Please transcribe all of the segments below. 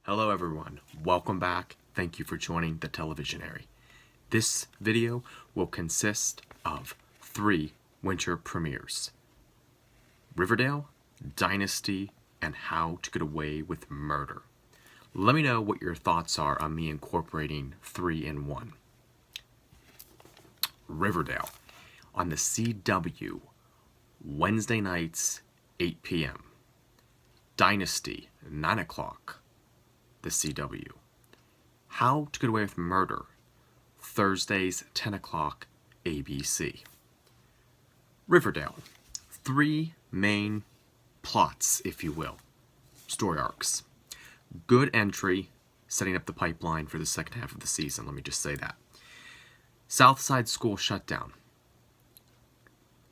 Hello everyone, welcome back. Thank you for joining the Televisionary. This video will consist of 3 winter premieres: Riverdale, Dynasty, and How to Get Away with Murder. Let me know what your thoughts are on me incorporating 3 in 1. Riverdale on the CW, Wednesday nights, 8 p.m. Dynasty, 9 o'clock. The CW. How to Get Away with Murder, Thursdays, 10 o'clock, ABC. Riverdale. 3 main plots, if you will. Story arcs. Good entry, setting up the pipeline for the second half of the season, let me just say that. Southside School shutdown.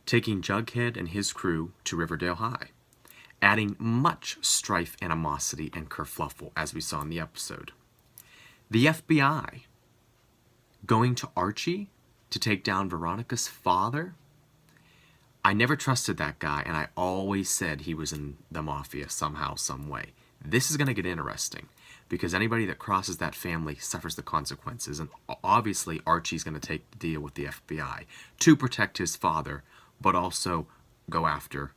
Taking Jughead and his crew to Riverdale High, adding much strife, animosity, and kerfluffle, as we saw in the episode. The FBI going to Archie to take down Veronica's father. I never trusted that guy, and I always said he was in the mafia somehow, some way. This is going to get interesting, because anybody that crosses that family suffers the consequences, and obviously Archie's going to take the deal with the FBI to protect his father, but also go after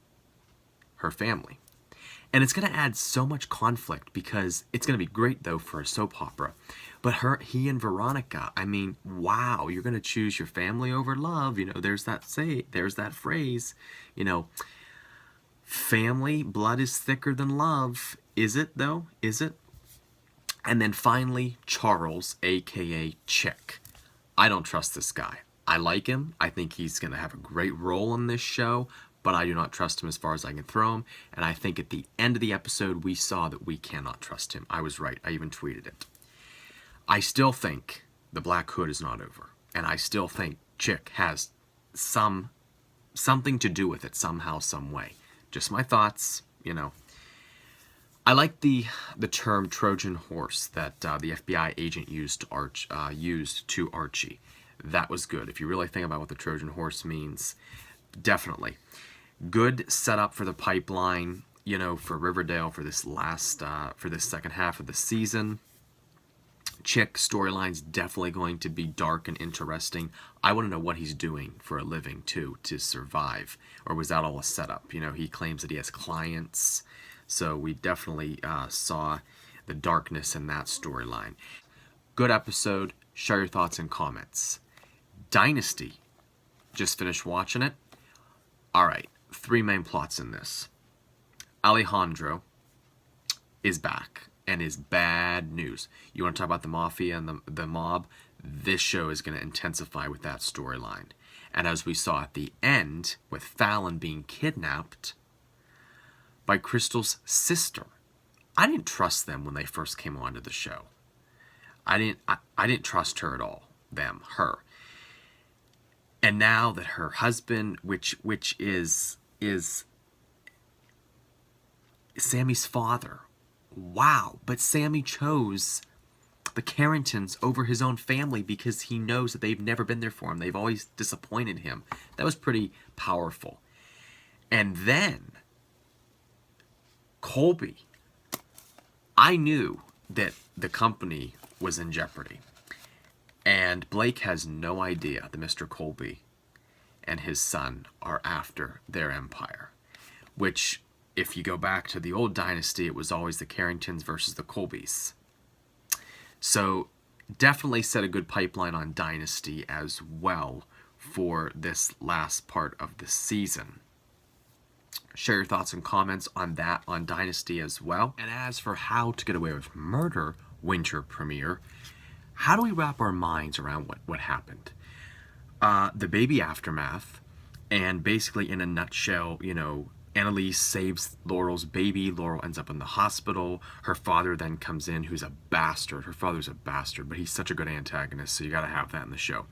her family. And it's going to add so much conflict, because it's going to be great, though, for a soap opera. But he and Veronica, I mean, wow, you're going to choose your family over love. You know, there's that phrase, you know, family, blood is thicker than love. Is it, though? Is it? And then finally, Charles, a.k.a. Chic. I don't trust this guy. I like him. I think he's going to have a great role in this show, but I do not trust him as far as I can throw him. And I think at the end of the episode, we saw that we cannot trust him. I was right. I even tweeted it. I still think the Black Hood is not over. And I still think Chic has something to do with it somehow, some way. Just my thoughts, you know. I like the term Trojan horse that the FBI agent used to Archie. That was good. If you really think about what the Trojan horse means, definitely. Good setup for the pipeline, you know, for Riverdale for this second half of the season. Chic storyline's definitely going to be dark and interesting. I want to know what he's doing for a living, too, to survive. Or was that all a setup? You know, he claims that he has clients. So we definitely saw the darkness in that storyline. Good episode. Share your thoughts and comments. Dynasty. Just finished watching it. Alright, 3 main plots in this. Alejandro is back and is bad news. You want to talk about the mafia and the mob? This show is going to intensify with that storyline. And as we saw at the end, with Fallon being kidnapped by Crystal's sister. I didn't trust them when they first came onto the show. I didn't trust her at all. Her. And now that her husband, which is Sammy's father. Wow. But Sammy chose the Carringtons over his own family because he knows that they've never been there for him. They've always disappointed him. That was pretty powerful. And then Colby. I knew that the company was in jeopardy. And Blake has no idea that Mr. Colby and his son are after their empire. Which, if you go back to the old Dynasty, it was always the Carringtons versus the Colbys. So, definitely set a good pipeline on Dynasty as well for this last part of the season. Share your thoughts and comments on that on Dynasty as well. And as for How to Get Away with Murder winter premiere, how do we wrap our minds around what happened? The baby aftermath, and basically in a nutshell, you know, Annalise saves Laurel's baby. Laurel ends up in the hospital. Her father then comes in, who's a bastard. Her father's a bastard, but he's such a good antagonist, so you gotta have that in the show.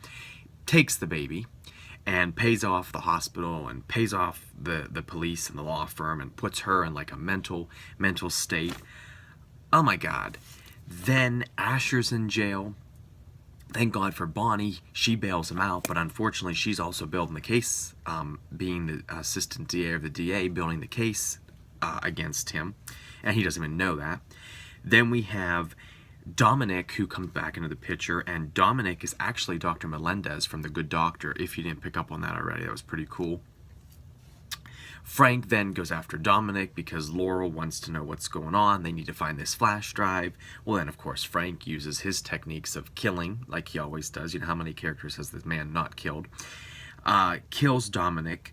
Takes the baby and pays off the hospital and pays off the police and the law firm and puts her in like a mental state. Oh my God. Then Asher's in jail. Thank God for Bonnie. She bails him out, but unfortunately she's also building the case, being the assistant DA of the DA, building the case against him, and he doesn't even know that. Then we have Dominic, who comes back into the picture, and Dominic is actually Dr. Melendez from The Good Doctor. If you didn't pick up on that already, that was pretty cool. Frank then goes after Dominic because Laurel wants to know what's going on. They need to find this flash drive. Well, then, of course, Frank uses his techniques of killing, like he always does. You know, how many characters has this man not killed? Kills Dominic.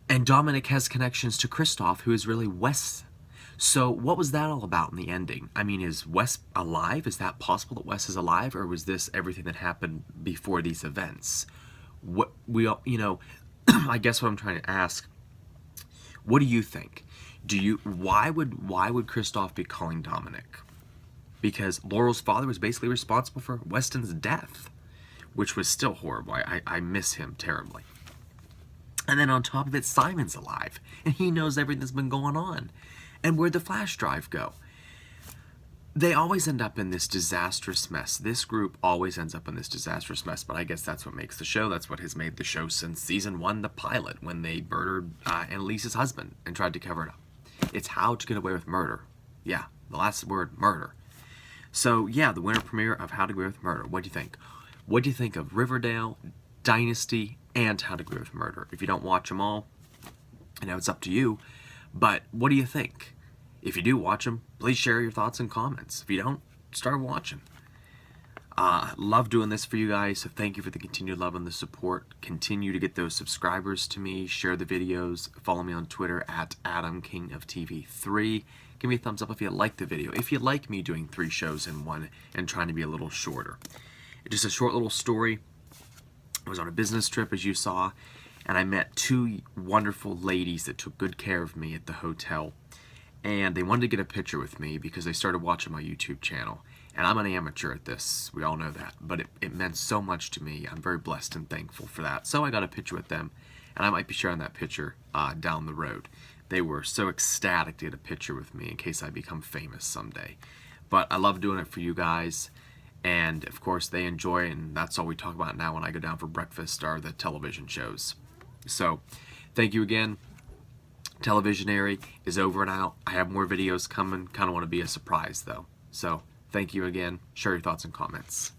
And Dominic has connections to Kristoff, who is really Wes. So what was that all about in the ending? I mean, is Wes alive? Is that possible that Wes is alive? Or was this everything that happened before these events? What we all, you know, I guess what I'm trying to ask, what do you think? Why would Kristoff be calling Dominic? Because Laurel's father was basically responsible for Weston's death, which was still horrible. I miss him terribly. And then on top of it, Simon's alive, and he knows everything that's been going on. And where'd the flash drive go? They always end up in this disastrous mess. This group always ends up in this disastrous mess, but I guess that's what makes the show. That's what has made the show since season 1, the pilot, when they murdered Annalise's husband and tried to cover it up. It's How to Get Away with Murder. Yeah, the last word, murder. So, yeah, the winter premiere of How to Get Away with Murder. What do you think? What do you think of Riverdale, Dynasty, and How to Get Away with Murder? If you don't watch them all, I know it's up to you, but what do you think? If you do watch them, please share your thoughts and comments. If you don't, start watching. Love doing this for you guys, so thank you for the continued love and the support. Continue to get those subscribers to me, share the videos, follow me on Twitter at AdamKingofTV3. Give me a thumbs up if you like the video. If you like me doing 3 shows in one and trying to be a little shorter. Just a short little story. I was on a business trip, as you saw, and I met 2 wonderful ladies that took good care of me at the hotel. And they wanted to get a picture with me because they started watching my YouTube channel. And I'm an amateur at this, we all know that, but it meant so much to me. I'm very blessed and thankful for that. So I got a picture with them, and I might be sharing that picture down the road. They were so ecstatic to get a picture with me in case I become famous someday. But I love doing it for you guys, and of course they enjoy it, and that's all we talk about now when I go down for breakfast are the television shows. So, thank you again. Televisionary is over and out. I have more videos coming. Kind of want to be a surprise though. So, thank you again. Share your thoughts and comments.